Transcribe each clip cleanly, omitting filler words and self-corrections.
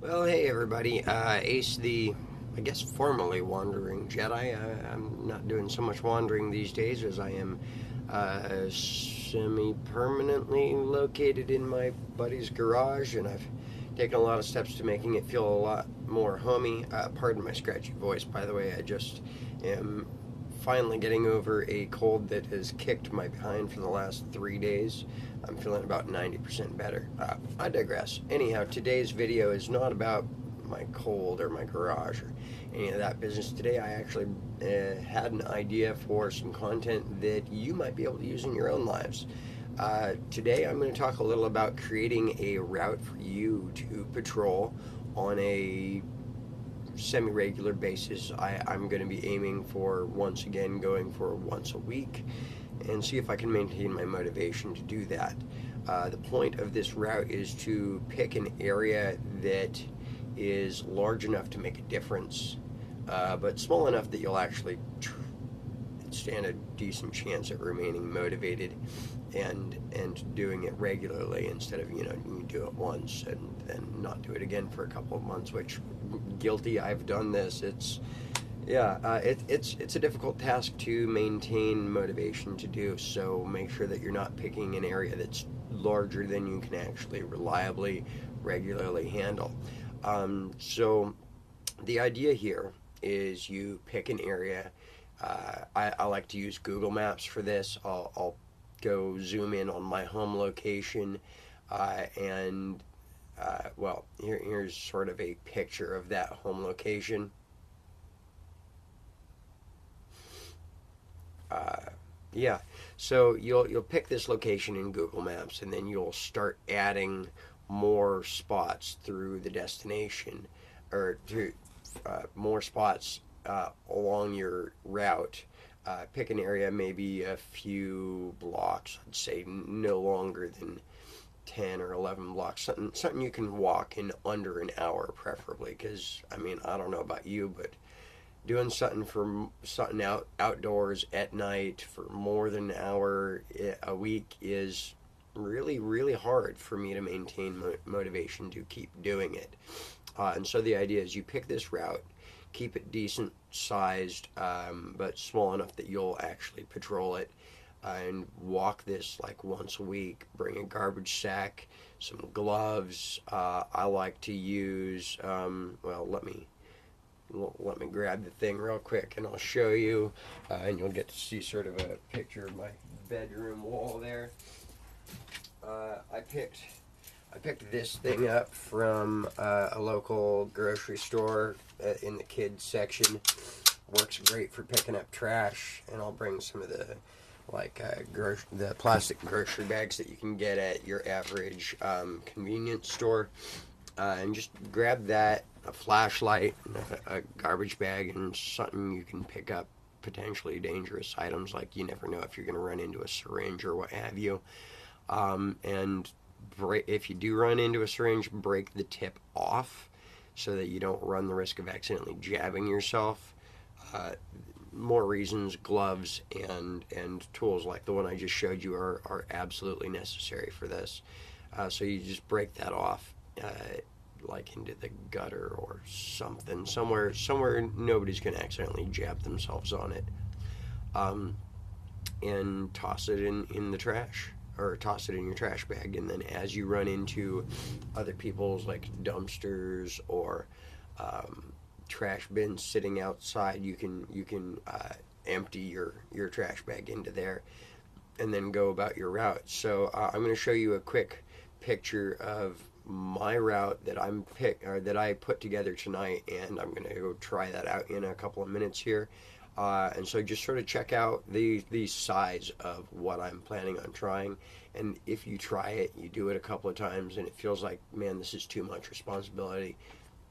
Well, hey everybody. Ace the, I guess, formerly wandering Jedi. I'm not doing so much wandering these days as I am semi permanently located in my buddy's garage, and I've taken a lot of steps to making it feel a lot more homey. Pardon my scratchy voice, by the way. I just am finally getting over a cold that has kicked my behind for the last 3 days. I'm feeling about 90% better. I digress. Anyhow, today's video is not about my cold or my garage or any of that business. Today, I actually had an idea for some content that you might be able to use in your own lives. Today, I'm going to talk a little about creating a route for you to patrol on a semi-regular basis. I'm going to be aiming for, once again, going for once a week and see if I can maintain my motivation to do that. The point of this route is to pick an area that is large enough to make a difference, but small enough that you'll actually stand a decent chance at remaining motivated and doing it regularly instead of you do it once and then not do it again for a couple of months, which guilty. I've done this. It's a difficult task to maintain motivation to do. So make sure that you're not picking an area that's larger than you can actually reliably, regularly handle. So the idea here is you pick an area. I like to use Google Maps for this. I'll go zoom in on my home location, and well, here's sort of a picture of that home location. Uh, yeah, so you'll pick this location in Google Maps, and then you'll start adding more spots through the destination, or through more spots along your route. Pick an area, maybe a few blocks. I'd say no longer than 10 or 11 blocks. Something you can walk in under an hour, preferably. Because I mean, I don't know about you, but doing something outdoors at night for more than an hour a week is really hard for me to maintain motivation to keep doing it. And so the idea is you pick this route, keep it decent sized, but small enough that you'll actually patrol it, and walk this like once a week. Bring a garbage sack, some gloves. I like to use, well, let me grab the thing real quick and I'll show you, and you'll get to see sort of a picture of my bedroom wall there. I picked this thing up from a local grocery store in the kids section. Works great for picking up trash, and I'll bring some of the the plastic grocery bags that you can get at your average convenience store, and just grab that, a flashlight, a garbage bag, and something you can pick up potentially dangerous items, like you never know if you're going to run into a syringe or what have you. And if you do run into a syringe, break the tip off so that you don't run the risk of accidentally jabbing yourself. Uh, More reasons, gloves and tools like the one I just showed you are absolutely necessary for this. So you just break that off, like into the gutter or something, somewhere nobody's going to accidentally jab themselves on it, um, and toss it in the trash, or toss it in your trash bag. And then as you run into other people's like dumpsters or um, trash bins sitting outside, you can empty your trash bag into there, and then go about your route. So I'm going to show you a quick picture of my route that I put together tonight, and I'm going to go try that out in a couple of minutes here. And so just sort of check out the size of what I'm planning on trying. And if you try it, you do it a couple of times, and it feels like, man, this is too much responsibility,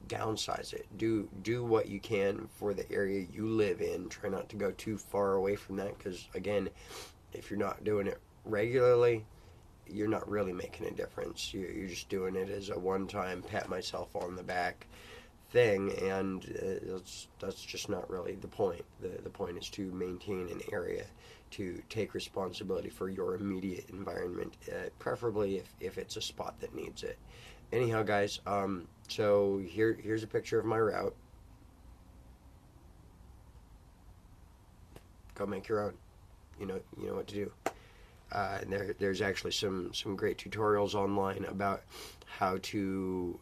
downsize it. Do what you can for the area you live in. Try not to go too far away from that, because again, if you're not doing it regularly, you're not really making a difference. You're just doing it as a one-time pat myself on the back thing, and that's just not really the point. The point is to maintain an area, to take responsibility for your immediate environment, preferably if it's a spot that needs it. anyhow, guys, so here's a picture of my route. Go make your own. You know what to do. And there's actually some great tutorials online about how to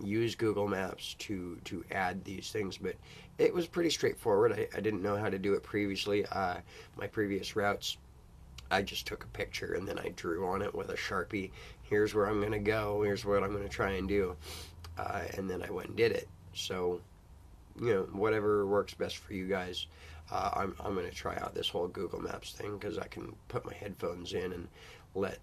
use Google Maps to add these things, but it was pretty straightforward. I didn't know how to do it previously. My previous routes, I just took a picture and then I drew on it with a Sharpie. Here's where I'm going to go. Here's what I'm going to try and do. And then I went and did it. So, whatever works best for you guys. I'm going to try out this whole Google Maps thing because I can put my headphones in and let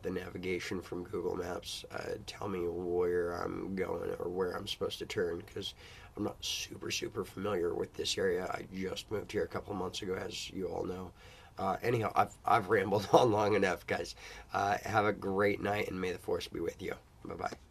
the navigation from Google Maps tell me where I'm going or where I'm supposed to turn, because I'm not super familiar with this area. I just moved here a couple of months ago, as you all know. Anyhow, I've rambled on long enough, guys. Have a great night, and may the force be with you. Bye bye.